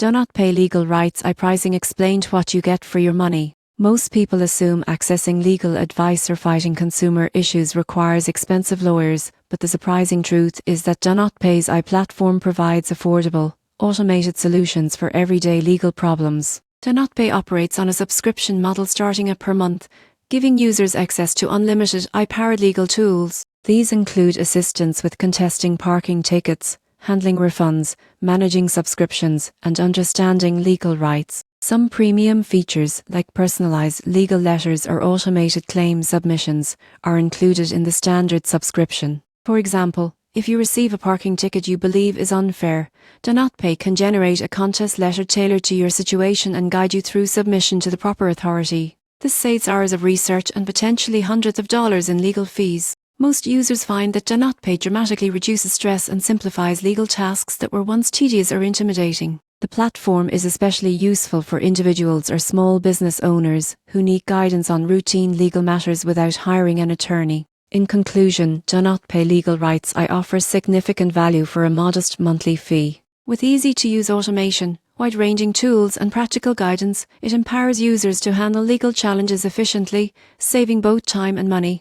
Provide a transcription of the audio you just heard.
DoNotPay Legal Rights iPricing explained what you get for your money. Most people assume accessing legal advice or fighting consumer issues requires expensive lawyers, but the surprising truth is that DoNotPay's iPlatform provides affordable, automated solutions for everyday legal problems. DoNotPay operates on a subscription model starting at per month, giving users access to unlimited iPowered legal tools. These include assistance with contesting parking tickets, handling refunds, managing subscriptions, and understanding legal rights. Some premium features, like personalized legal letters or automated claim submissions, are included in the standard subscription. For example, if you receive a parking ticket you believe is unfair, DoNotPay can generate a contest letter tailored to your situation and guide you through submission to the proper authority. This saves hours of research and potentially hundreds of dollars in legal fees. Most users find that DoNotPay dramatically reduces stress and simplifies legal tasks that were once tedious or intimidating. The platform is especially useful for individuals or small business owners who need guidance on routine legal matters without hiring an attorney. In conclusion, DoNotPay Legal Rights offers significant value for a modest monthly fee. With easy-to-use automation, wide-ranging tools and practical guidance, it empowers users to handle legal challenges efficiently, saving both time and money.